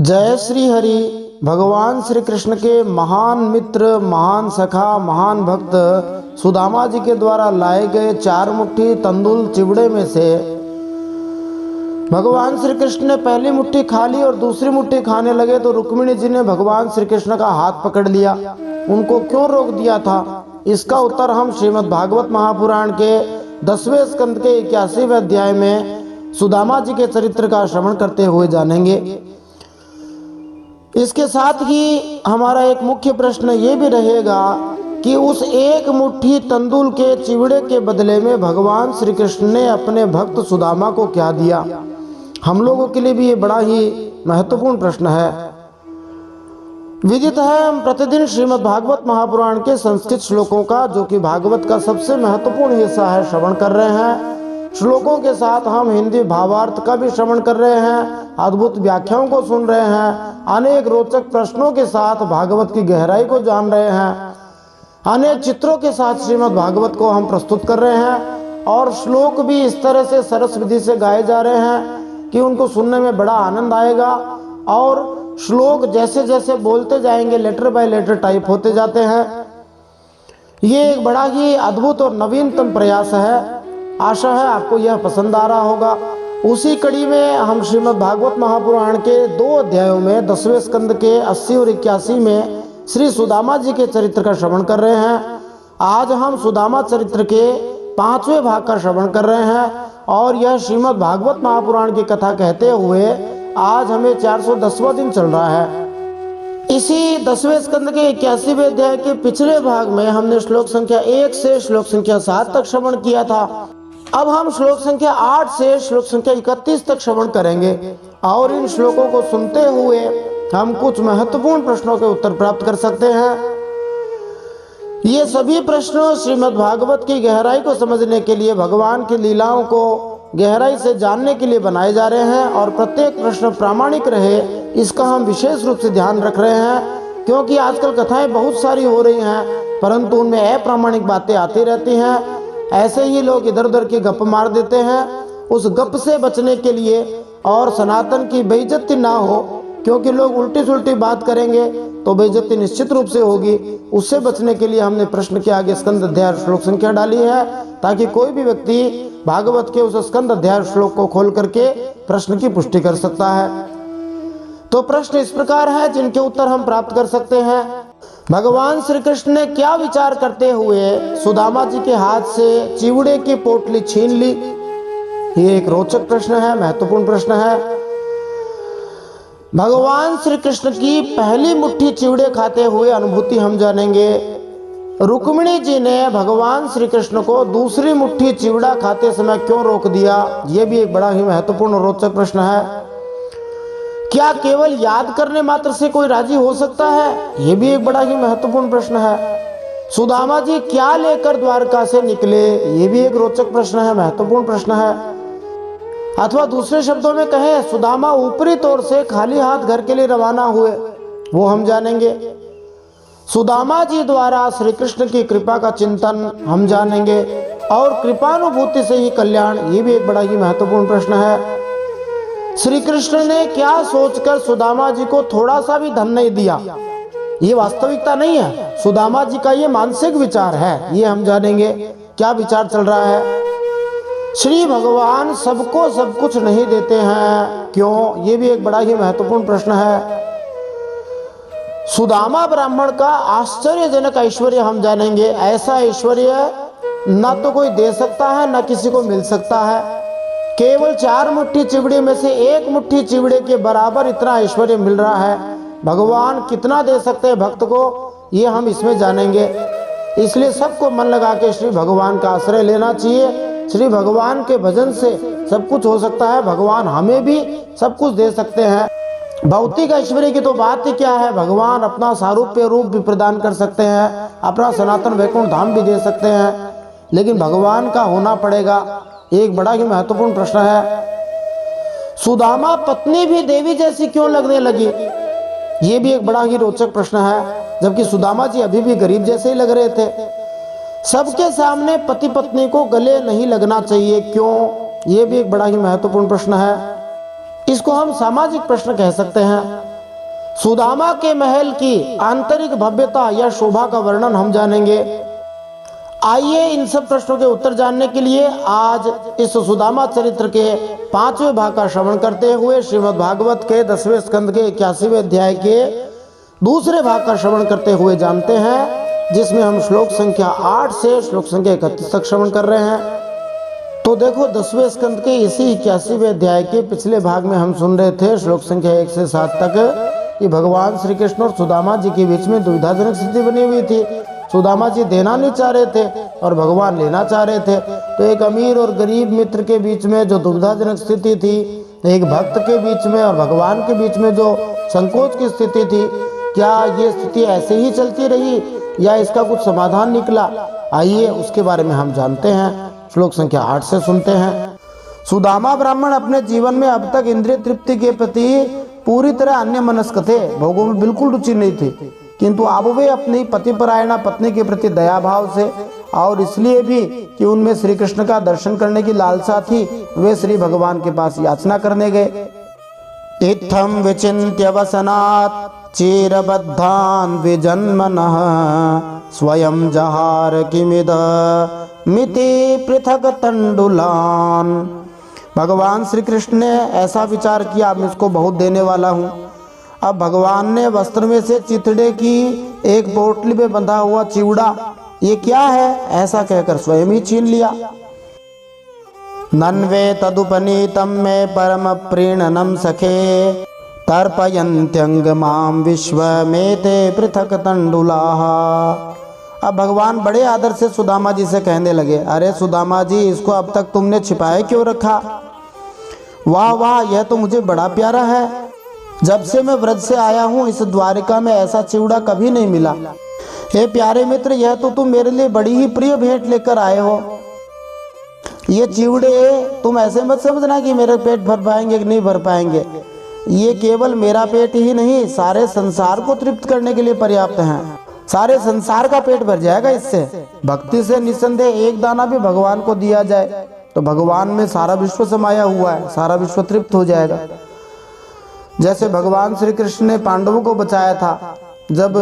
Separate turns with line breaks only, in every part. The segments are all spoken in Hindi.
जय श्री हरि। भगवान श्री कृष्ण के महान मित्र, महान सखा, महान भक्त सुदामा जी के द्वारा लाए गए 4 मुट्ठी तंदुल चिवड़े में से भगवान श्री कृष्ण ने पहली मुट्ठी खा ली और दूसरी मुट्ठी खाने लगे तो रुक्मिणी जी ने भगवान श्री कृष्ण का हाथ पकड़ लिया। उनको क्यों रोक दिया था, इसका उत्तर हम श्रीमद् भागवत महापुराण के 10वें स्कंद के 81वें अध्याय में सुदामा जी के चरित्र का श्रवण करते हुए जानेंगे। इसके साथ ही हमारा एक मुख्य प्रश्न ये भी रहेगा कि उस एक मुट्ठी तंदुल के चिवड़े के बदले में भगवान श्री कृष्ण ने अपने भक्त सुदामा को क्या दिया। हम लोगों के लिए भी ये बड़ा ही महत्वपूर्ण प्रश्न है। विदित है हम प्रतिदिन श्रीमद् भागवत महापुराण के संस्कृत श्लोकों का, जो कि भागवत का सबसे महत्वपूर्ण हिस्सा है, श्रवण कर रहे हैं। श्लोकों के साथ हम हिंदी भावार्थ का भी श्रवण कर रहे हैं, अद्भुत व्याख्याओं को सुन रहे हैं, अनेक रोचक प्रश्नों के साथ भागवत की गहराई को जान रहे हैं, अनेक चित्रों के साथ श्रीमद् भागवत को हम प्रस्तुत कर रहे हैं और श्लोक भी इस तरह से सरस विधि से गाए जा रहे हैं कि उनको सुनने में बड़ा आनंद आएगा। और श्लोक जैसे जैसे बोलते जाएंगे लेटर बाय लेटर टाइप होते जाते हैं। ये एक बड़ा ही अद्भुत और नवीनतम प्रयास है। आशा है आपको यह पसंद आ रहा होगा। उसी कड़ी में हम श्रीमद् भागवत महापुराण के 2 अध्यायों में 10वें स्कंद के 80 और 81 में श्री सुदामा जी के चरित्र का श्रवण कर रहे हैं। आज हम सुदामा चरित्र के 5वें भाग का श्रवण कर रहे हैं और यह श्रीमद् भागवत महापुराण की कथा कहते हुए आज हमें 410वां दिन चल रहा है। इसी 10वें स्कंद के 81वें अध्याय के पिछले भाग में हमने श्लोक संख्या 1 से श्लोक संख्या 7 तक श्रवण किया था। अब हम श्लोक संख्या 8 से श्लोक संख्या 31 तक श्रवण करेंगे और इन श्लोकों को सुनते हुए हम कुछ महत्वपूर्ण प्रश्नों के उत्तर प्राप्त कर सकते हैं। ये सभी प्रश्न श्रीमद् भागवत की गहराई को समझने के लिए, भगवान की लीलाओं को गहराई से जानने के लिए बनाए जा रहे हैं और प्रत्येक प्रश्न प्रामाणिक रहे इसका हम विशेष रूप से ध्यान रख रहे हैं, क्योंकि आजकल कथाएं बहुत सारी हो रही हैं परंतु उनमें अप्रामाणिक बातें आती रहती हैं। ऐसे ही लोग इधर उधर की गप मार देते हैं। उस गप से बचने के लिए और सनातन की बेइज्जती ना हो, क्योंकि लोग उल्टी सुल्टी बात करेंगे तो बेइज्जती निश्चित रूप से होगी, उससे बचने के लिए हमने प्रश्न के आगे स्कंद अध्याय श्लोक संख्या डाली है, ताकि कोई भी व्यक्ति भागवत के उस स्कंद अध्याय श्लोक को खोल करके प्रश्न की पुष्टि कर सकता है। तो प्रश्न इस प्रकार है जिनके उत्तर हम प्राप्त कर सकते हैं। भगवान श्री कृष्ण ने क्या विचार करते हुए सुदामा जी के हाथ से चिवड़े की पोटली छीन ली? ये एक रोचक प्रश्न है, महत्वपूर्ण प्रश्न है। भगवान श्री कृष्ण की पहली मुट्ठी चिवड़े खाते हुए अनुभूति हम जानेंगे। रुक्मिणी जी ने भगवान श्री कृष्ण को दूसरी मुट्ठी चिवड़ा खाते समय क्यों रोक दिया? ये भी एक बड़ा ही महत्वपूर्ण और रोचक प्रश्न है। क्या केवल याद करने मात्र से कोई राजी हो सकता है? ये भी एक बड़ा ही महत्वपूर्ण प्रश्न है। सुदामा जी क्या लेकर द्वारका से निकले? ये भी एक रोचक प्रश्न है, महत्वपूर्ण प्रश्न है। अथवा दूसरे शब्दों में कहें, सुदामा ऊपरी तौर से खाली हाथ घर के लिए रवाना हुए, वो हम जानेंगे। सुदामा जी द्वारा श्री कृष्ण की कृपा का चिंतन हम जानेंगे और कृपानुभूति से ही कल्याण, ये भी एक बड़ा ही महत्वपूर्ण प्रश्न है। श्री कृष्ण ने क्या सोचकर सुदामा जी को थोड़ा सा भी धन नहीं दिया? ये वास्तविकता नहीं है, सुदामा जी का ये मानसिक विचार है, ये हम जानेंगे। क्या विचार चल रहा है? श्री भगवान सबको सब कुछ नहीं देते हैं, क्यों? ये भी एक बड़ा ही महत्वपूर्ण प्रश्न है। सुदामा ब्राह्मण का आश्चर्यजनक ऐश्वर्य हम जानेंगे। ऐसा ऐश्वर्य न तो कोई दे सकता है न किसी को मिल सकता है। केवल 4 मुट्ठी चिवड़े में से 1 मुट्ठी चिवड़े के बराबर इतना ऐश्वर्य मिल रहा है। भगवान कितना दे सकते हैं भक्त को, ये हम इसमें जानेंगे। इसलिए सबको मन लगा के श्री भगवान का आश्रय लेना चाहिए। श्री भगवान के भजन से सब कुछ हो सकता है। भगवान हमें भी सब कुछ दे सकते हैं। भौतिक ऐश्वर्य की तो बात ही क्या है, भगवान अपना सारूप्य रूप भी प्रदान कर सकते हैं, अपना सनातन वैकुंठ धाम भी दे सकते हैं, लेकिन भगवान का होना पड़ेगा। एक बड़ा ही महत्वपूर्ण प्रश्न है। सुदामा पत्नी भी देवी जैसी क्यों लगने लगी? ये भी एक बड़ा ही रोचक प्रश्न है, जबकि सुदामा जी अभी भी गरीब जैसे ही लग रहे थे। सबके सामने पति पत्नी को गले नहीं लगना चाहिए, क्यों? ये भी एक बड़ा ही महत्वपूर्ण प्रश्न है। इसको हम सामाजिक प्रश्न कह सकते हैं। सुदामा के महल की आंतरिक भव्यता या शोभा का वर्णन हम जानेंगे। आइए इन सब प्रश्नों के उत्तर जानने के लिए आज इस सुदामा चरित्र के 5वें भाग का श्रवण करते हुए श्रीमद् भागवत के 10वें स्कंद के 81वें अध्याय के दूसरे भाग का श्रवण करते हुए जानते हैं, जिसमें हम श्लोक संख्या 8 से श्लोक संख्या 31 तक श्रवण कर रहे हैं। तो देखो 10वें स्कंद के इसी 81वें अध्याय के पिछले भाग में हम सुन रहे थे श्लोक संख्या 1 से 7 तक कि भगवान श्री कृष्ण और सुदामा जी के बीच में दुविधाजनक स्थिति बनी हुई थी। सुदामा जी देना नहीं चाह रहे थे और भगवान लेना चाह रहे थे। तो एक अमीर और गरीब मित्र के बीच में जो दुविधाजनक स्थिति थी, एक भक्त के बीच में और भगवान के बीच में जो संकोच की स्थिति थी, क्या ये स्थिति ऐसे ही चलती रही या इसका कुछ समाधान निकला? आइए उसके बारे में हम जानते हैं। श्लोक संख्या 8 से सुनते हैं। सुदामा ब्राह्मण अपने जीवन में अब तक इंद्रिय तृप्ति के प्रति पूरी तरह अन्य मनस्क थे, भोगों में बिल्कुल रुचि नहीं थी, किंतु अब वे अपनी पतिपरायणा पत्नी के प्रति दया भाव से और इसलिए भी कि उनमें श्री कृष्ण का दर्शन करने की लालसा थी, वे श्री भगवान के पास याचना करने गए। इत्थम विचिन्त्य वसनात् चिरबद्धान् विजन्मनः स्वयं जहार किमिद मिति पृथक तंडुलान। भगवान श्री कृष्ण ने ऐसा विचार किया, मैं इसको बहुत देने वाला हूँ। अब भगवान ने वस्त्र में से चितड़े की एक पोटली में बंधा हुआ चिवड़ा, ये क्या है ऐसा कहकर स्वयं ही छीन लिया। नन्वे तदुपनीतम में परम प्रीणनम सखे तर्पयन्त्यंग माम विश्व में ते पृथक तंडुलाः। अब भगवान बड़े आदर से सुदामा जी से कहने लगे, अरे सुदामा जी, इसको अब तक तुमने छिपाए क्यों रखा? वाह वाह, यह तो मुझे बड़ा प्यारा है। जब से मैं व्रज से आया हूँ इस द्वारिका में ऐसा चिवड़ा कभी नहीं मिला। हे प्यारे मित्र, यह तो तुम मेरे लिए बड़ी ही प्रिय भेंट लेकर आए हो। ये चिवड़े तुम ऐसे मत समझना कि मेरे पेट भर पाएंगे कि नहीं भर पाएंगे। ये केवल मेरा पेट ही नहीं, सारे संसार को तृप्त करने के लिए पर्याप्त हैं। सारे संसार का पेट भर जाएगा इससे। भक्ति से निसंदेह एक दाना भी भगवान को दिया जाए तो भगवान में सारा विश्व समाया हुआ है, सारा विश्व तृप्त हो जाएगा। जैसे भगवान श्री कृष्ण ने पांडवों को बचाया था, जब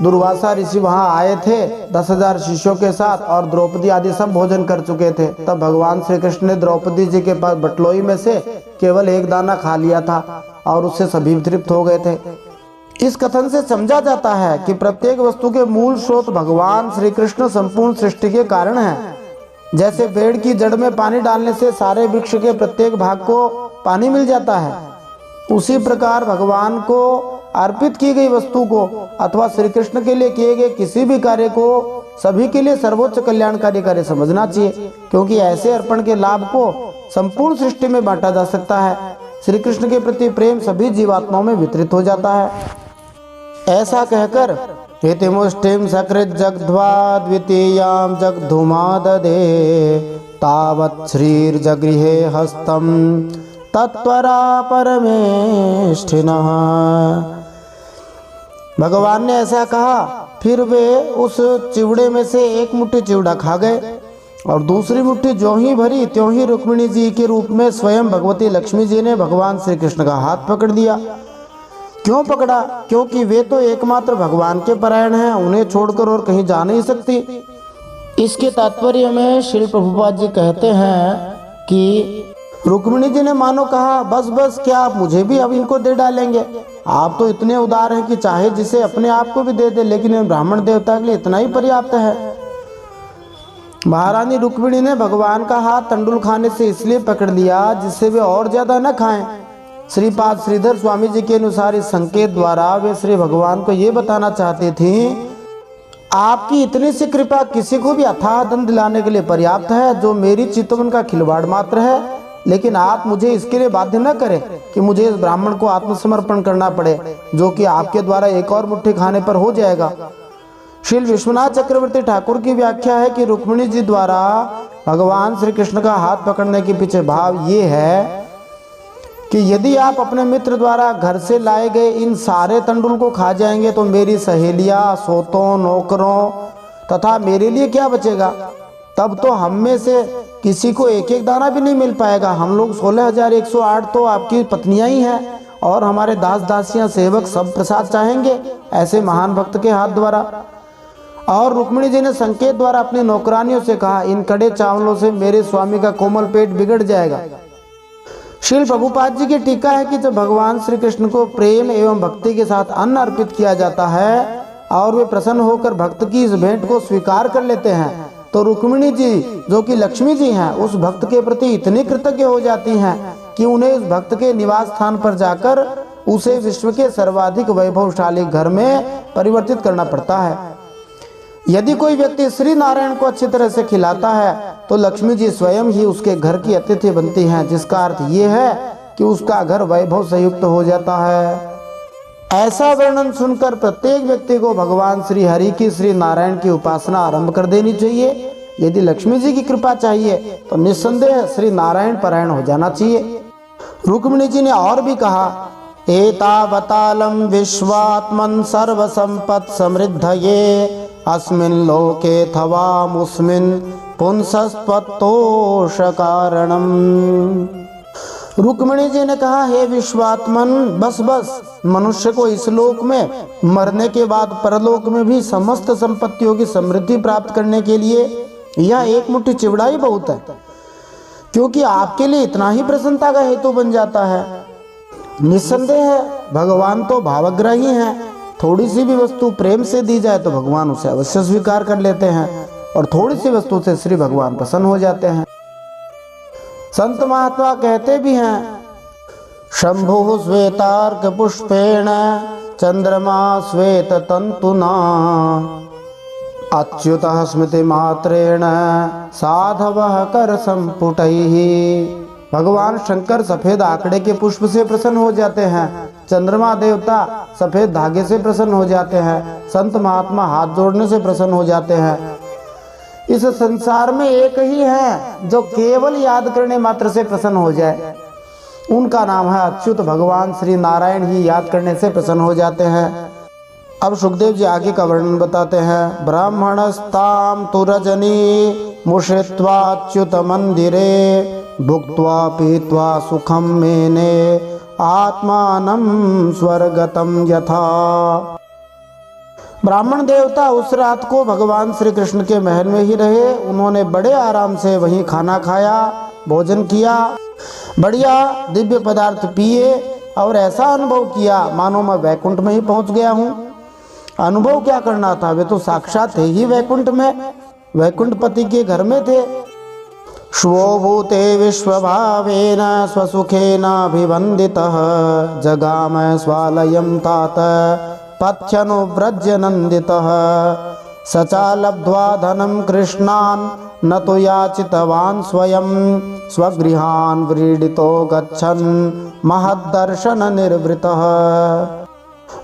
दुर्वासा ऋषि वहां आए थे 10,000 शिष्यों के साथ और द्रौपदी आदि सब भोजन कर चुके थे, तब भगवान श्री कृष्ण ने द्रौपदी जी के पास बटलोई में से केवल एक दाना खा लिया था और उससे सभी तृप्त हो गए थे। इस कथन से समझा जाता है कि प्रत्येक वस्तु के मूल स्रोत भगवान श्री कृष्ण संपूर्ण सृष्टि के कारण है। जैसे पेड़ की जड़ में पानी डालने से सारे वृक्ष के प्रत्येक भाग को पानी मिल जाता है, उसी प्रकार भगवान को अर्पित की गई वस्तु को अथवा श्री कृष्ण के लिए किए गए किसी भी कार्य को सभी के लिए सर्वोच्च कल्याणकारी कार्य समझना चाहिए, क्योंकि ऐसे अर्पण के लाभ को संपूर्ण सृष्टि में बांटा जा सकता है। श्री कृष्ण के प्रति प्रेम सभी जीवात्माओं में वितरित हो जाता है। ऐसा कहकर हितिमुष्टिम सकृत जगध्वा द्वितीयां जगधुमाददे तावत् श्रीर्जगृहे हस्तम तत्परा परमेष्ठिनः। भगवान ने ऐसा कहा, फिर वे उस चिवड़े में से एक मुट्ठी चिवड़ा खा गए और दूसरी मुट्ठी ज्यों ही भरी त्यों ही रुक्मिणी जी के रूप में स्वयं भगवती लक्ष्मी जी ने भगवान श्री कृष्ण का हाथ पकड़ दिया। क्यों पकड़ा? क्योंकि वे तो एकमात्र भगवान के परायण हैं, उन्हें छोड़कर और कहीं जा नहीं सकती। इसके तात्पर्य में श्री प्रभुपाद जी कहते हैं कि रुक्मिणी जी ने मानो कहा, बस बस, क्या आप मुझे भी अब इनको दे डालेंगे? आप तो इतने उदार हैं कि चाहे जिसे अपने आप को भी दे दे, लेकिन इन ब्राह्मण देवता के लिए इतना ही पर्याप्त है। महारानी रुक्मिणी ने भगवान का हाथ तंडुल खाने से इसलिए पकड़ लिया जिससे वे और ज्यादा न खाएं। श्रीपाद श्रीधर स्वामी जी के अनुसार इस संकेत द्वारा वे श्री भगवान को ये बताना चाहती थी, आपकी इतनी सी कृपा किसी को भी अथाह धन दिलाने के लिए पर्याप्त है, जो मेरी चितवन का खिलवाड़ मात्र है। लेकिन आप मुझे इसके लिए बाध्य न करें कि मुझे इस ब्राह्मण को आत्मसमर्पण करना पड़े, जो कि आपके द्वारा एक और मुट्ठी खाने पर हो जाएगा। श्री विश्वनाथ चक्रवर्ती ठाकुर की व्याख्या है कि रुक्मिणी जी द्वारा भगवान श्री कृष्ण का हाथ पकड़ने के पीछे भाव ये है कि यदि आप अपने मित्र द्वारा घर से लाए गए इन सारे तंडुल को खा जाएंगे तो मेरी सहेलियां, सोतों, नौकरों तथा मेरे लिए क्या बचेगा? तब तो हम में से किसी को एक एक दाना भी नहीं मिल पाएगा। हम लोग 16,108 तो आपकी पत्नियां ही हैं और हमारे दास दासियां सेवक सब प्रसाद चाहेंगे ऐसे महान भक्त के हाथ द्वारा। और रुक्मिणी जी ने संकेत द्वारा अपनी नौकरानियों से कहा, इन कड़े चावलों से मेरे स्वामी का कोमल पेट बिगड़ जाएगा। श्रील प्रभुपाद जी की टीका है कि जब भगवान श्री कृष्ण को प्रेम एवं भक्ति के साथ अन्न अर्पित किया जाता है और वे प्रसन्न होकर भक्त की इस भेंट को स्वीकार कर लेते हैं, तो रुक्मिणी जी जो कि लक्ष्मी जी हैं, उस भक्त के प्रति इतनी कृतज्ञ हो जाती हैं कि उन्हें उस भक्त के निवास स्थान पर जाकर उसे विश्व के सर्वाधिक वैभवशाली घर में परिवर्तित करना पड़ता है। यदि कोई व्यक्ति श्री नारायण को अच्छी तरह से खिलाता है तो लक्ष्मी जी स्वयं ही उसके घर की अतिथि बनती हैं, जिसका अर्थ ये है कि उसका घर वैभव से युक्त हो जाता है। ऐसा वर्णन सुनकर प्रत्येक व्यक्ति को भगवान श्री हरि की श्री नारायण की उपासना आरंभ कर देनी चाहिए। यदि लक्ष्मी जी की कृपा चाहिए तो निस्संदेह श्री नारायण परायण हो जाना चाहिए। रुक्मिणी जी ने और भी कहा, एतावतालम विश्वात्मन सर्व संपत् समृद्धये अस्मिन् लोके थवा मुस्मिन् पुंसस्त्वत्तोष कारणम। रुक्मिणी जी ने कहा, हे विश्वात्मन, बस मनुष्य को इस लोक में मरने के बाद परलोक में भी समस्त संपत्तियों की समृद्धि प्राप्त करने के लिए यह एक मुट्ठी चिवड़ा ही बहुत है, क्योंकि आपके लिए इतना ही प्रसन्नता का हेतु बन जाता है। निस्संदेह है भगवान तो भावग्राही हैं। थोड़ी सी भी वस्तु प्रेम से दी जाए तो भगवान उसे अवश्य स्वीकार कर लेते हैं और थोड़ी सी वस्तु से श्री भगवान प्रसन्न हो जाते हैं। संत महात्मा कहते भी हैं, शंभु श्वेतार्क पुष्पेण चंद्रमा श्वेत तंतुना अच्युतः स्मृति मात्रेण साधवः कर संपुटैः। भगवान शंकर सफेद आंकड़े के पुष्प से प्रसन्न हो जाते हैं, चंद्रमा देवता सफेद धागे से प्रसन्न हो जाते हैं, संत महात्मा हाथ जोड़ने से प्रसन्न हो जाते हैं। इस संसार में एक ही है जो केवल याद करने मात्र से प्रसन्न हो जाए, उनका नाम है अच्युत। भगवान श्री नारायण ही याद करने से प्रसन्न हो जाते हैं। अब सुखदेव जी आगे का वर्णन बताते हैं, ब्राह्मणस्ताम तु रजनी मुषित्वा अच्युत मंदिरे भुक्त्वा पीत्वा सुखम मेने आत्मानं स्वर्गतम यथा। ब्राह्मण देवता उस रात को भगवान श्री कृष्ण के महल में ही रहे। उन्होंने बड़े आराम से वहीं खाना खाया, भोजन किया, बढ़िया दिव्य पदार्थ पिए और ऐसा अनुभव किया मानो मैं वैकुंठ में ही पहुंच गया हूँ। अनुभव क्या करना था, वे तो साक्षात थे ही वैकुंठ में, वैकुंठपति के घर में थे। स्वभूते विश्वभावेन स्वसुखेनाभिवन्दितः जगाम स्वालयं तात पथ्यनुव्रज्य नन्दितः सचा लब्ध्वा धनं कृष्णान् न तो याचितवान् स्वयं स्वगृहान् व्रीडितो गच्छन् महद्दर्शन निर्वृतः।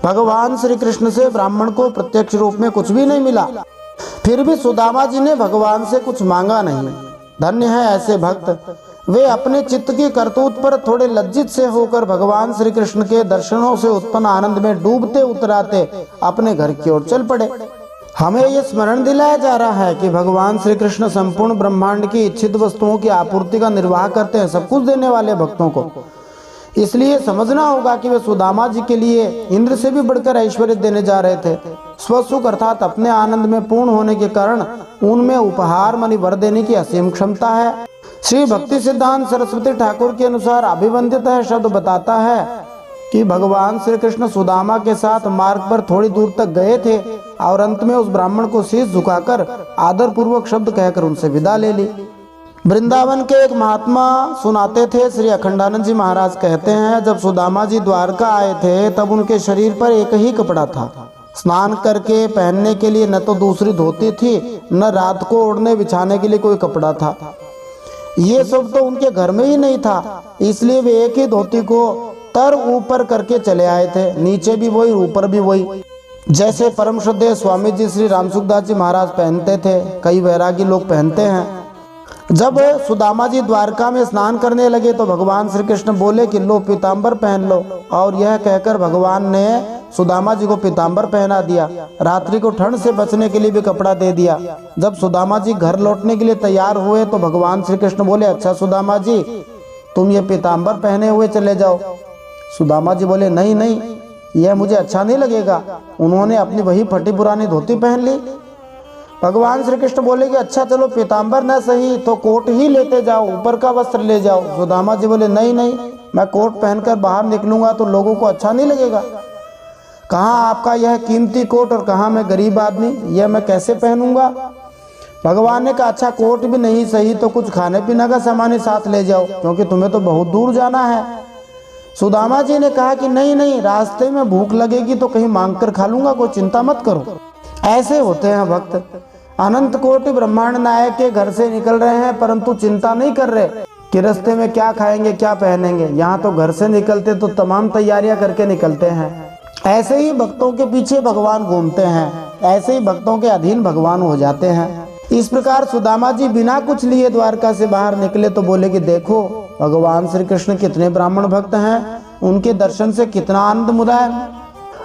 भगवान श्री कृष्ण से ब्राह्मण को प्रत्यक्ष रूप में कुछ भी नहीं मिला, फिर भी सुदामा जी ने भगवान से कुछ मांगा नहीं। धन्य है ऐसे भक्त, वे अपने चित्त की करतूत पर थोड़े लज्जित से होकर भगवान श्री कृष्ण के दर्शनों से उत्पन्न आनंद में डूबते उतराते अपने घर की ओर चल पड़े। हमें ये स्मरण दिलाया जा रहा है कि भगवान श्री कृष्ण संपूर्ण ब्रह्मांड की इच्छित वस्तुओं की आपूर्ति का निर्वाह करते हैं, सब कुछ देने वाले भक्तों को। इसलिए समझना होगा कि वे सुदामा जी के लिए इंद्र से भी बढ़कर ऐश्वर्य देने जा रहे थे। स्वसुख अर्थात अपने आनंद में पूर्ण होने के कारण उनमें उपहार मानी वर देने की असीम क्षमता है। श्री भक्ति सिद्धांत सरस्वती ठाकुर के अनुसार अभिवंदित है शब्द बताता है कि भगवान श्री कृष्ण सुदामा के साथ मार्ग पर थोड़ी दूर तक गए थे और अंत में उस ब्राह्मण को शीश झुकाकर आदर पूर्वक शब्द कहकर उनसे विदा ले ली। वृंदावन के एक महात्मा सुनाते थे, श्री अखंडानंद जी महाराज कहते हैं, जब सुदामा जी द्वारका आए थे तब उनके शरीर पर एक ही कपड़ा था। स्नान करके पहनने के लिए न तो दूसरी धोती थी, न रात को ओढ़ने बिछाने के लिए कोई कपड़ा था। ये सब तो उनके घर में ही नहीं था, इसलिए वे एक ही धोती को तर ऊपर करके चले आए थे, नीचे भी वही ऊपर भी वही, जैसे परम श्रद्धेय स्वामी जी श्री रामसुखदास जी महाराज पहनते थे, कई वैरागी लोग पहनते हैं। जब सुदामा जी द्वारका में स्नान करने लगे तो भगवान श्री कृष्ण बोले कि लो पीताम्बर पहन लो, और यह कहकर भगवान ने सुदामा जी को पीताम्बर पहना दिया। रात्रि को ठंड से बचने के लिए भी कपड़ा दे दिया। जब सुदामा जी घर लौटने के लिए तैयार हुए तो भगवान श्री कृष्ण बोले, अच्छा सुदामा जी तुम ये पीताम्बर पहने हुए चले जाओ। सुदामा जी बोले नहीं नहीं, यह मुझे अच्छा नहीं लगेगा। उन्होंने अपनी वही फटी पुरानी धोती पहन ली। भगवान श्री कृष्ण बोले कि अच्छा चलो पीताम्बर न सही तो कोट ही लेते जाओ, ऊपर का वस्त्र ले जाओ। सुदामा जी बोले नहीं नहीं, मैं कोट पहनकर बाहर निकलूंगा तो लोगों को अच्छा नहीं लगेगा। कहाँ आपका यह कीमती कोट और कहाँ मैं गरीब आदमी, यह मैं कैसे पहनूंगा। भगवान ने कहा अच्छा कोट भी नहीं सही तो कुछ खाने पीने का सामान ही साथ ले जाओ, क्योंकि तुम्हें तो बहुत दूर जाना है। सुदामा जी ने कहा कि नहीं नहीं, रास्ते में भूख लगेगी तो कहीं मांग कर खा लूंगा, कोई चिंता मत करो। ऐसे होते हैं भक्त। अनंत कोटि ब्रह्मांड नायक के घर से निकल रहे हैं परंतु चिंता नहीं कर रहे कि रास्ते में क्या खाएंगे क्या पहनेंगे। यहाँ तो घर से निकलते तो तमाम तैयारियां करके निकलते हैं। ऐसे ही भक्तों के पीछे भगवान घूमते हैं, ऐसे ही भक्तों के अधीन भगवान हो जाते हैं। इस प्रकार सुदामा जी बिना कुछ लिए द्वारका से बाहर निकले तो बोले कि देखो भगवान श्री कृष्ण कितने ब्राह्मण भक्त हैं, उनके दर्शन से कितना आनंद मुदा है।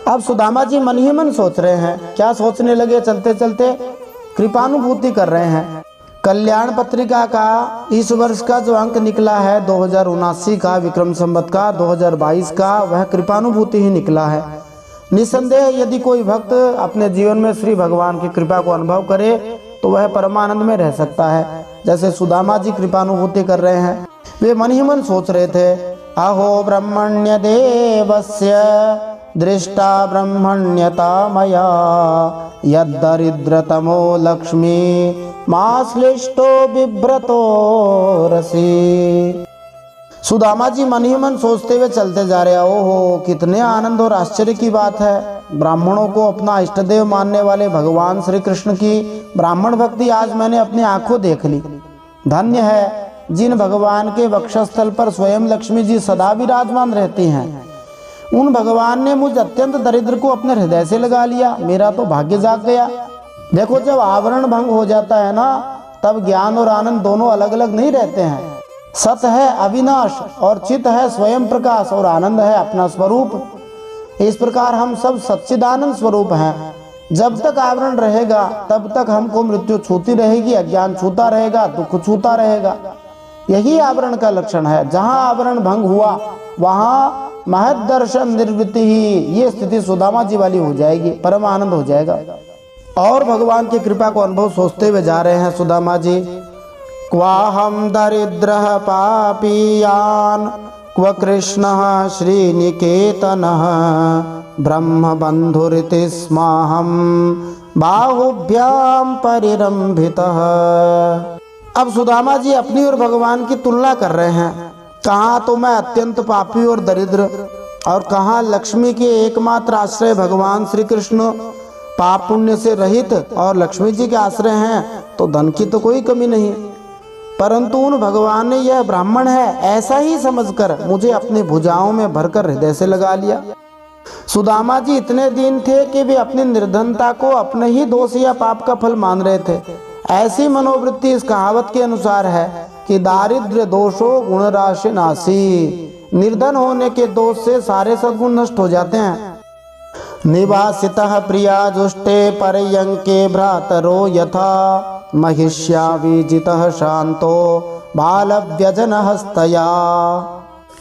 अब सुदामा जी मन ही मन सोच रहे हैं। क्या सोचने लगे, चलते चलते कृपानुभूति कर रहे हैं। कल्याण पत्रिका का इस वर्ष का जो अंक निकला है 2079 का, विक्रम संवत का 2022 का, वह कृपानुभूति ही निकला है। निसंदेह यदि कोई भक्त अपने जीवन में श्री भगवान की कृपा को अनुभव करे तो वह परमानंद में रह सकता है। जैसे सुदामा जी कृपानुभूति कर रहे हैं। वे मन ही मन सोच रहे थे, अहो ब्रह्मण्य देवस्य दृष्टा ब्रह्मण्यता मया यद्दरिद्रतमो लक्ष्मी माश्लिष्टो बिभ्रतो रसी। सुदामा जी मन ही मन सोचते हुए चलते जा रहे हैं। ओहो कितने आनंद और आश्चर्य की बात है। ब्राह्मणों को अपना इष्टदेव मानने वाले भगवान श्री कृष्ण की ब्राह्मण भक्ति आज मैंने अपनी आंखों देख ली। धन्य है जिन भगवान के वक्षस्थल पर स्वयं लक्ष्मी जी सदा विराजमान रहती हैं। उन भगवान ने मुझ अत्यंत दरिद्र को अपने हृदय से लगा लिया। मेरा तो भाग्य जाग गया। देखो जब आवरण भंग हो जाता है ना, तब ज्ञान और आनंद दोनों अलग अलग नहीं रहते हैं। सत है अविनाश और चित है स्वयं प्रकाश और आनंद है अपना स्वरूप। इस प्रकार हम सब सच्चिदानंद स्वरूप हैं। जब तक आवरण रहेगा तब तक हमको मृत्यु छूती रहेगी, अज्ञान छूता रहेगा, दुख छूता रहेगा। यही आवरण का लक्षण है। जहाँ आवरण भंग हुआ वहाँ महद दर्शन निर्वृत्ति ही, ये स्थिति सुदामा जी वाली हो जाएगी, परम आनंद हो जाएगा। और भगवान की कृपा को अनुभव सोचते हुए जा रहे हैं सुदामा जी। क्वाहम दरिद्रः पापीयान क्व कृष्णः श्रीनिकेतनः ब्रह्म बंधुरिति स्माहम बाहुभ्याम परिरंभितः। अब सुदामा जी अपनी और भगवान की तुलना कर रहे हैं। कहाँ तो मैं अत्यंत पापी और दरिद्र, और कहाँ लक्ष्मी के एकमात्र आश्रय भगवान श्री कृष्ण पाप पुण्य से रहित और लक्ष्मी जी के आश्रय हैं, तो धन की तो कोई कमी नहीं। परंतु उन भगवान ने यह ब्राह्मण है ऐसा ही समझकर मुझे अपनी भुजाओं में भरकर हृदय से लगा लिया। सुदामा जी इतने दीन थे कि वे अपनी निर्धनता को अपने ही दोष या पाप का फल मान रहे थे। ऐसी मनोवृत्ति इस कहावत के अनुसार है कि दारिद्र्य दोषो गुण राशि नासी। निर्धन होने के दोष से सारे सद्गुण नष्ट हो जाते हैं। निवासितः प्रिया जुष्टे पर्यंके भ्रातरो यथा महिष्या विजितः शांतो बाल व्यजन हस्तया।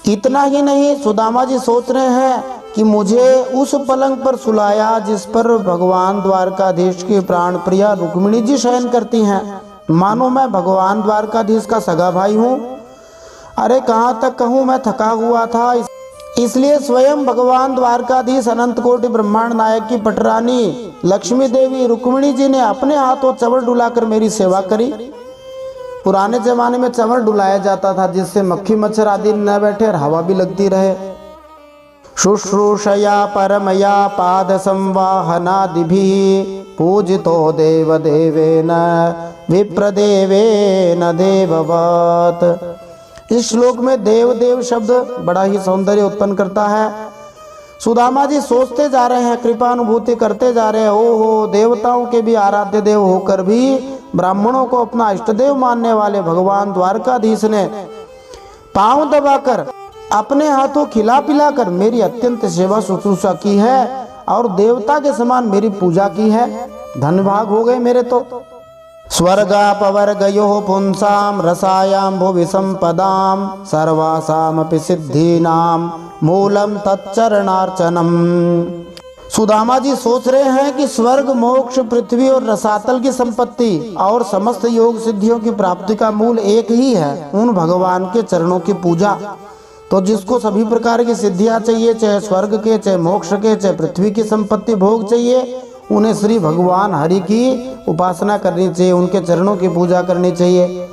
इतना ही नहीं, सुदामा जी सोच रहे हैं कि मुझे उस पलंग पर सुलाया जिस पर भगवान द्वारकाधीश की प्राण प्रिया रुक्मिणी जी शयन करती हैं। मानो मैं भगवान द्वारकाधीश का सगा भाई हूँ। अरे कहाँ तक कहूँ, मैं थका हुआ था, इसलिए स्वयं भगवान द्वारकाधीश अनंत कोटि ब्रह्मांड नायक की पटरानी लक्ष्मी देवी रुक्मिणी जी ने अपने हाथों चंवर डुलाकर मेरी सेवा करी। पुराने जमाने में चंवर डुलाया जाता था जिससे मक्खी मच्छर आदि न बैठे और हवा भी लगती रहे। शुश्रूषया परमया पाद संवाहनादिभिः पूजितो देव देवेन विप्रदेवेन देववत्। इस श्लोक में देव देव शब्द बड़ा ही सौंदर्य उत्पन्न करता है। सुदामा जी सोचते जा रहे हैं, कृपानुभूति करते जा रहे हैं। ओहो देवताओं के भी आराध्य देव होकर भी ब्राह्मणों को अपना इष्टदेव मानने वाले भगवान द्वारकाधीश ने पांव दबाकर अपने हाथों खिला पिलाकर मेरी अत्यंत सेवा शुश्रूषा की है और देवता के समान मेरी पूजा की है। धन्यभाग हो गए मेरे तो। स्वर्गापवर्गयोः पुंसां रसायां भुवि संपदां सर्वासामपि सिद्धीनां मूलम तच्चरणार्चनम। सुदामा जी सोच रहे हैं कि स्वर्ग, मोक्ष, पृथ्वी और रसातल की संपत्ति और समस्त योग सिद्धियों की प्राप्ति का मूल एक ही है, उन भगवान के चरणों की पूजा। तो जिसको सभी प्रकार की सिद्धियां चाहिए, चाहे स्वर्ग के, चाहे मोक्ष के, चाहे पृथ्वी की संपत्ति भोग चाहिए, उन्हें श्री भगवान हरि की उपासना करनी चाहिए, उनके चरणों की पूजा करनी चाहिए।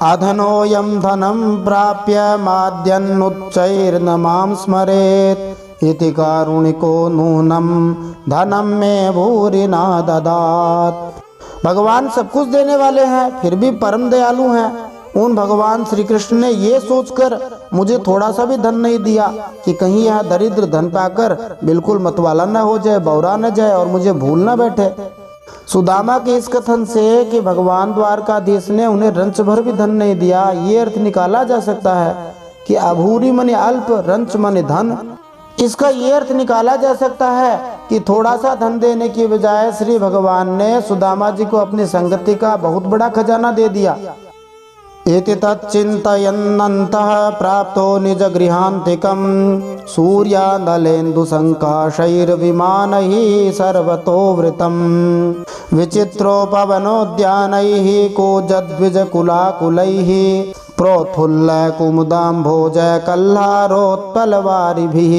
अधनोऽयं धनं प्राप्य माद्यन्नुच्चैर्न मां स्मरेत् इति कारुणिको नूनं धनं मे भूरि न ददात्। भगवान सब कुछ देने वाले हैं, फिर भी परम दयालु हैं। उन भगवान श्री कृष्ण ने ये सोचकर मुझे थोड़ा सा भी धन नहीं दिया कि कहीं यह दरिद्र धन पाकर बिल्कुल मतवाला न हो जाए, बौरा न जाए और मुझे भूल न बैठे। सुदामा के इस कथन से कि भगवान द्वारकाधीश ने उन्हें रंच भर भी धन नहीं दिया, ये अर्थ निकाला जा सकता है कि अभूरी मनि अल्प, रंच मनि धन। इसका ये अर्थ निकाला जा सकता है कि थोड़ा सा धन देने की बजाय श्री भगवान ने सुदामा जी को अपनी संगति का बहुत बड़ा खजाना दे दिया। इति तच्चिन्तयन्नन्तः प्राप्तो निजगृहान्तिकं सूर्यानलेन्दुसङ्काशैर्विमानैः सर्वतो वृतं विचित्रोपवनोद्यानैः कूजद्विजकुलाकुलैः प्रोत्फुल्लकुमुदाम्भोजकल्हारोत्पलवारिभिः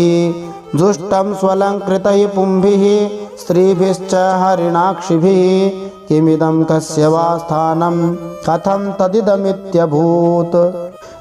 जुष्टं स्वलङ्कृतैः पुंभिः स्त्रीभिश्च हरिणाक्षिभिः किमिदं कस्य वा स्थानं कथं तदिदमित्यभूत।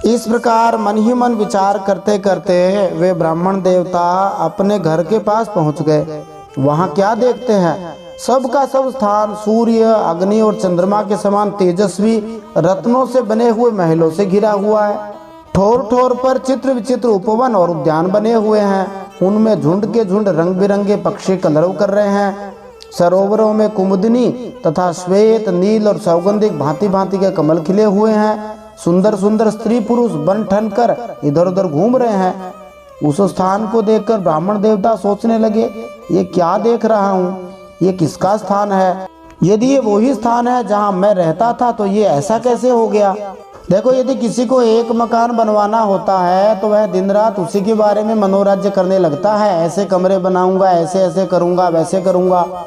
इस प्रकार मन ही मन विचार करते करते वे ब्राह्मण देवता अपने घर के पास पहुंच गए। वहां क्या देखते हैं, सबका सब स्थान सूर्य, अग्नि और चंद्रमा के समान तेजस्वी रत्नों से बने हुए महलों से घिरा हुआ है। ठोर ठोर पर चित्र विचित्र उपवन और उद्यान बने हुए हैं, उनमें झुंड के झुंड रंग बिरंगे पक्षी कलरव कर रहे हैं। सरोवरों में कुमुदनी तथा श्वेत, नील और सौगंधिक भांति भांति के कमल खिले हुए हैं। सुंदर सुंदर स्त्री पुरुष बन ठन कर इधर उधर घूम रहे हैं। उस स्थान को देखकर ब्राह्मण देवता सोचने लगे, ये क्या देख रहा हूँ, ये किसका स्थान है? यदि ये वही स्थान है जहाँ मैं रहता था तो ये ऐसा कैसे हो गया? देखो, यदि किसी को एक मकान बनवाना होता है तो वह दिन रात उसी के बारे में मनोराज्य करने लगता है, ऐसे कमरे बनाऊंगा, ऐसे ऐसे करूंगा, वैसे करूंगा।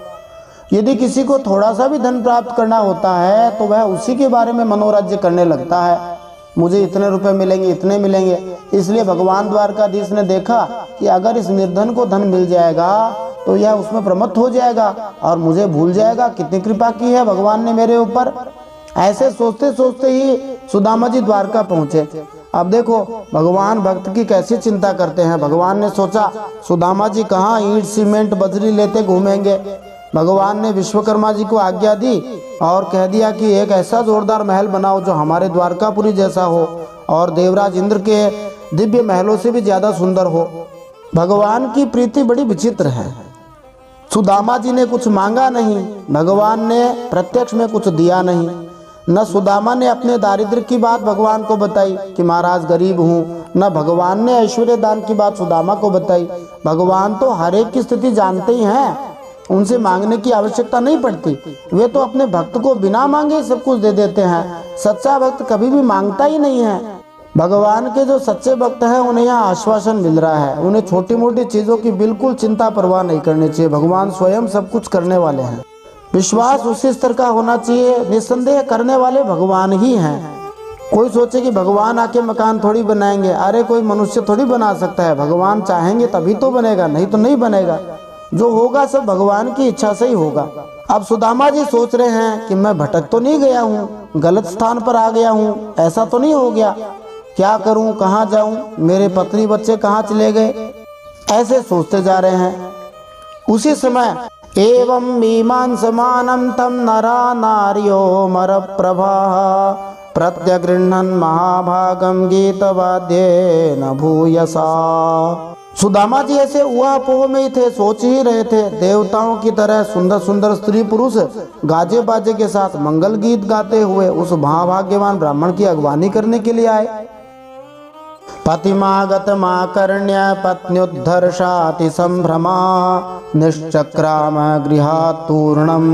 यदि किसी को थोड़ा सा भी धन प्राप्त करना होता है तो वह उसी के बारे में मनोराज्य करने लगता है, मुझे इतने रुपए मिलेंगे, इतने मिलेंगे। इसलिए भगवान द्वारकाधीश ने देखा कि अगर इस निर्धन को धन मिल जाएगा तो यह उसमें प्रमत्त हो जाएगा और मुझे भूल जाएगा। कितनी कृपा की है भगवान ने मेरे ऊपर। ऐसे सोचते सोचते ही सुदामा जी द्वारका पहुंचे। अब देखो भगवान भक्त की कैसी चिंता करते हैं। भगवान ने सोचा सुदामा जी कहाँ ईंट सीमेंट बजरी लेते घूमेंगे। भगवान ने विश्वकर्मा जी को आज्ञा दी और कह दिया कि एक ऐसा जोरदार महल बनाओ जो हमारे द्वारकापुरी जैसा हो और देवराज इंद्र के दिव्य महलों से भी ज्यादा सुंदर हो। भगवान की प्रीति बड़ी विचित्र है। सुदामा जी ने कुछ मांगा नहीं, भगवान ने प्रत्यक्ष में कुछ दिया नहीं। न सुदामा ने अपने दारिद्र्य की बात भगवान को बताई कि महाराज गरीब हूँ, न भगवान ने ऐश्वर्य दान की बात सुदामा को बताई। भगवान तो हर एक की स्थिति जानते ही हैं, उनसे मांगने की आवश्यकता नहीं पड़ती। वे तो अपने भक्त को बिना मांगे सब कुछ दे देते हैं। सच्चा भक्त कभी भी मांगता ही नहीं है। भगवान के जो सच्चे भक्त हैं उन्हें यहाँ आश्वासन मिल रहा है। उन्हें छोटी मोटी चीजों की बिल्कुल चिंता परवाह नहीं करनी चाहिए। भगवान स्वयं सब कुछ करने वाले हैं। विश्वास उसी स्तर का होना चाहिए, निस्संदेह करने वाले भगवान ही हैं। कोई सोचे कि भगवान आके मकान थोड़ी बनाएंगे, अरे कोई मनुष्य थोड़ी बना सकता है। भगवान चाहेंगे तभी तो बनेगा, नहीं तो नहीं बनेगा। जो होगा सब भगवान की इच्छा से ही होगा। अब सुदामा जी सोच रहे हैं कि मैं भटक तो नहीं गया हूँ, गलत स्थान पर आ गया हूँ, ऐसा तो नहीं हो गया, क्या करूँ, कहाँ जाऊँ, मेरे पत्नी बच्चे कहाँ चले गए, ऐसे सोचते जा रहे हैं। उसी समय एवं मीमांसमानं तं नरा नार्यो मर प्रभा प्रत्यगृह्णन् महाभागं गीतवाद्येन भूयसा। सुदामा जी ऐसे ऊहापोह में ही थे, सोच ही रहे थे। देवताओं की तरह सुंदर सुंदर स्त्री पुरुष गाजे बाजे के साथ मंगल गीत गाते हुए उस महाभाग्यवान ब्राह्मण की अगवानी करने के लिए आए। पतिमागतमाकर्ण्य पत्न्युद्धर्षाति संभ्रमा निश्चक्राम गृहात् तूर्णम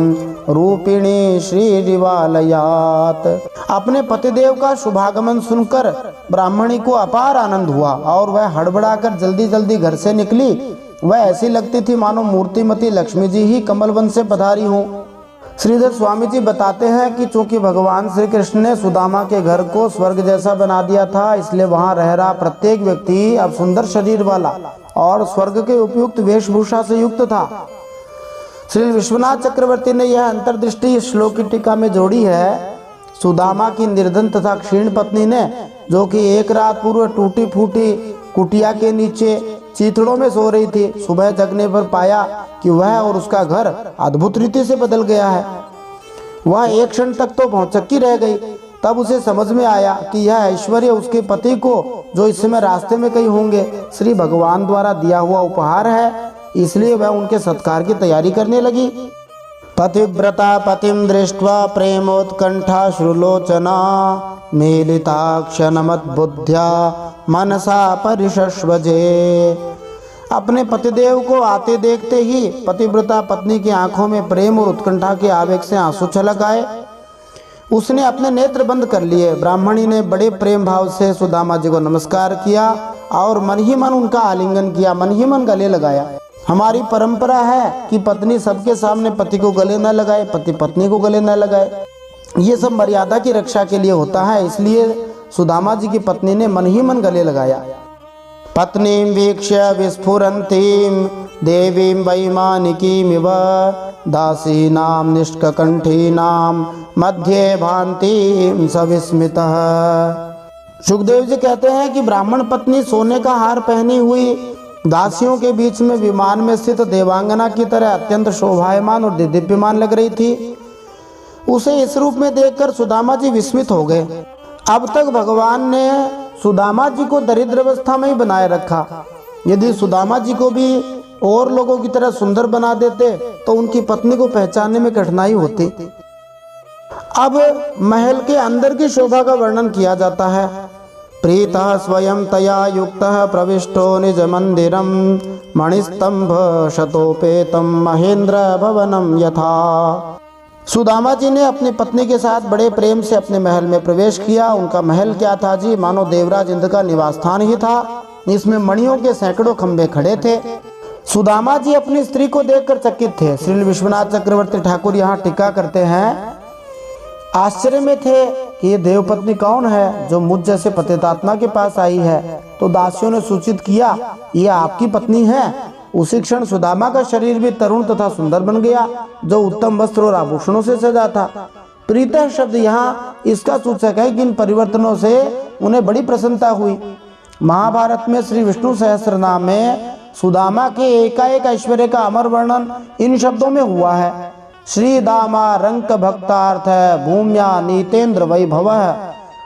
रूपिणी श्रीरिवालयात्। अपने पतिदेव का शुभागमन सुनकर ब्राह्मणी को अपार आनंद हुआ और वह हड़बड़ाकर जल्दी जल्दी घर से निकली। वह ऐसी लगती थी मानो मूर्तिमती लक्ष्मी जी ही कमलवन से पधारी हों। श्रीधर स्वामी जी बताते हैं कि चूंकि भगवान श्री कृष्ण ने सुदामा के घर को स्वर्ग जैसा बना दिया था, इसलिए वहां रह रहा प्रत्येक व्यक्ति अब सुंदर शरीर वाला और स्वर्ग के उपयुक्त वेशभूषा से युक्त था। श्री विश्वनाथ चक्रवर्ती ने यह अंतर्दृष्टि इस श्लोक की टीका में जोड़ी है। सुदामा की निर्धन तथा क्षीण पत्नी ने, जो कि एक रात पूर्व टूटी फूटी कुटिया के नीचे चीथड़ों में सो रही थी, सुबह जगने पर पाया कि वह और उसका घर अद्भुत रीति से बदल गया है। वह एक क्षण तक तो भौचक्की रह गई। तब उसे समझ में आया कि यह ऐश्वर्य उसके पति को, जो इस समय रास्ते में कहीं होंगे, श्री भगवान द्वारा दिया हुआ उपहार है। इसलिए वह उनके सत्कार की तैयारी करने लगी। पतिव्रता पतिम दृष्ट्वा प्रेमोत्कंठा श्रुलोचना मीलिताक्षणमद्बुद्ध्या मनसा परिशश्वजे। अपने पतिदेव को आते देखते ही पतिव्रता पत्नी की आंखों में प्रेम और उत्कंठा के आवेग से आंसू छलक आए। उसने अपने नेत्र बंद कर लिए। ब्राह्मणी ने बड़े प्रेम भाव से सुदामा जी को नमस्कार किया और मन ही मन उनका आलिंगन किया, मन ही मन गले लगाया। हमारी परंपरा है कि पत्नी सबके सामने पति को गले न लगाए, पति पत्नी को गले न लगाए। ये सब मर्यादा की रक्षा के लिए होता है। इसलिए सुदामा जी की पत्नी ने मन ही मन गले लगाया। पत्नीं वीक्ष्य विस्फुरन्तीं देवीं वैमानिकीमिव दासीनां निष्ककण्ठीनां मध्ये भान्तीं सविस्मितः। सुखदेव जी कहते हैं कि ब्राह्मण पत्नी सोने का हार पहनी हुई दासियों के बीच में विमान में स्थित देवांगना की तरह अत्यंत शोभायमान और दिव्यमान लग रही थी। उसे इस रूप में देखकर सुदामा जी विस्मित हो गए। अब तक भगवान ने सुदामा जी को दरिद्र अवस्था में ही बनाए रखा। यदि सुदामा जी को भी और लोगों की तरह सुंदर बना देते तो उनकी पत्नी को पहचानने में कठिनाई होती। अब महल के अंदर की शोभा का वर्णन किया जाता है। प्रीतः स्वयं तया युक्तः प्रविष्टो निज मंदिरम मणिस्तंभ शतोपेतम महेंद्र भवनम यथा। सुदामा जी ने अपनी पत्नी के साथ बड़े प्रेम से अपने महल में प्रवेश किया। उनका महल क्या था जी, मानो देवराज इंद्र का निवास स्थान ही था। इसमें मणियों के सैकड़ों खंभे खड़े थे। सुदामा जी अपनी स्त्री को देखकर चकित थे। श्री विश्वनाथ चक्रवर्ती ठाकुर यहाँ टीका करते हैं, आश्चर्य में थे कि ये देवपत्नी कौन है जो मुझ जैसे पतितात्मा के पास आई है। तो दासियों ने सूचित किया, ये आपकी पत्नी है। उसी क्षण सुदामा का शरीर भी तरुण तथा सुंदर बन गया, जो उत्तम वस्त्र और आभूषणों से सजा था। प्रीतः शब्द यहाँ इसका सूचक है कि इन परिवर्तनों से उन्हें बड़ी प्रसन्नता हुई। महाभारत में श्री विष्णु सहस्त्रनाम में सुदामा के एकाएक ऐश्वर्य का अमर वर्णन इन शब्दों में हुआ है। श्री दामा रंक भक्तार्थ भूम्या नीतेन्द्र वैभव।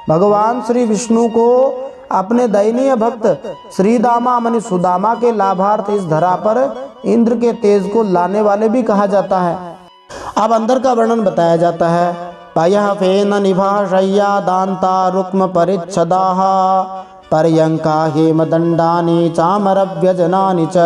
भगवान श्री विष्णु को अपने दयनीय भक्त श्रीदामा मनि सुदामा के लाभार्थ इस धरा पर इंद्र के तेज को लाने वाले भी कहा जाता है। अब अंदर का वर्णन बताया जाता है। पयः फेन निभाशय्या दान्ता रुक्म परिच्छदाः पर्यंका हेमदंडानि चामरव्यजनानि च।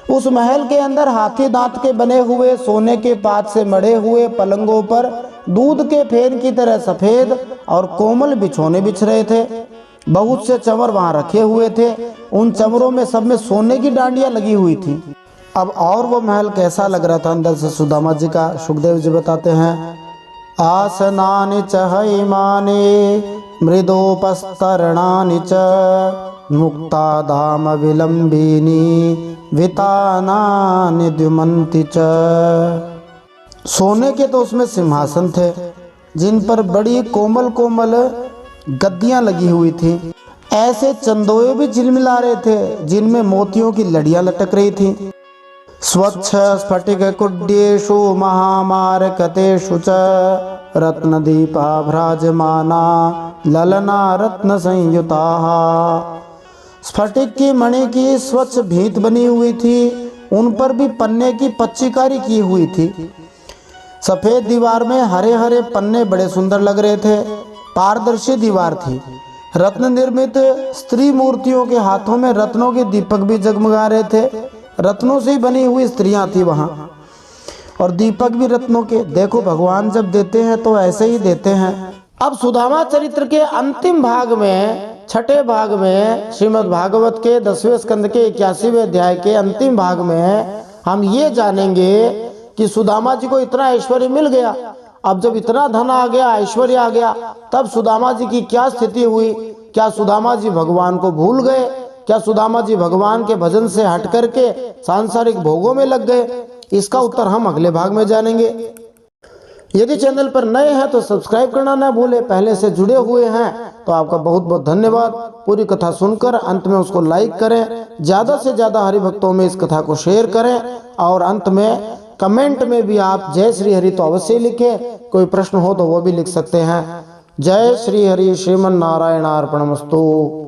उस महल के अंदर हाथी दांत के बने हुए सोने के पात से मढ़े हुए पलंगों पर दूध के फेन की तरह सफेद और कोमल बिछोने बिछ रहे थे। बहुत से चंवर वहां रखे हुए थे। उन चंवरों में सब में सोने की डांडियां लगी हुई थी। अब और वो महल कैसा लग रहा था अंदर से सुदामा जी का, सुखदेव जी बताते हैं। आसनानि च हैमानि मृदोपस्तरणानि च मुक्ता धाम विलंबिनी वितानानि द्युमन्ति च। सोने के तो उसमें सिंहासन थे जिन पर बड़ी कोमल कोमल गद्दियां लगी हुई थी। ऐसे चंदोए भी झिलमिला रहे थे जिनमें मोतियों की लड़ियां लटक रही थी। स्वच्छ स्फटिक कुड्येषु महामारकतेषु च रत्नदीपा भ्राजमाना ललना रत्न संयुताः। स्फटिक की मणि की स्वच्छ भीत बनी हुई थी, उन पर भी पन्ने की पच्चीकारी की हुई थी। सफेद दीवार में हरे हरे पन्ने बड़े सुंदर लग रहे थे। पारदर्शी दीवार थी। रत्न निर्मित स्त्री मूर्तियों के हाथों में रत्नों के दीपक भी जगमगा रहे थे। रत्नों से ही बनी हुई स्त्रियां थी वहां, और दीपक भी रत्नों के। देखो भगवान जब देते हैं तो ऐसे ही देते हैं। अब सुदामा चरित्र के अंतिम भाग में, छठे भाग में, श्रीमद् भागवत के 10वें स्कंद के 81वें अध्याय के अंतिम भाग में हम ये जानेंगे कि सुदामा जी को इतना ऐश्वर्य मिल गया। अब जब इतना धन आ गया, ऐश्वर्य आ गया, तब सुदामा जी की क्या स्थिति हुई? क्या सुदामा जी भगवान को भूल गए? क्या सुदामा जी भगवान के भजन से हट करके सांसारिक भोगों में लग गए? इसका उत्तर हम अगले भाग में जानेंगे। यदि चैनल पर नए हैं तो सब्सक्राइब करना ना भूले। पहले से जुड़े हुए हैं तो आपका बहुत बहुत धन्यवाद। पूरी कथा सुनकर अंत में उसको लाइक करें, ज्यादा से ज्यादा हरि भक्तों में इस कथा को शेयर करें, और अंत में कमेंट में भी आप जय श्री हरि तो अवश्य लिखें। कोई प्रश्न हो तो वो भी लिख सकते हैं। जय श्री हरि। श्रीमन नारायण अर्पणमस्तु।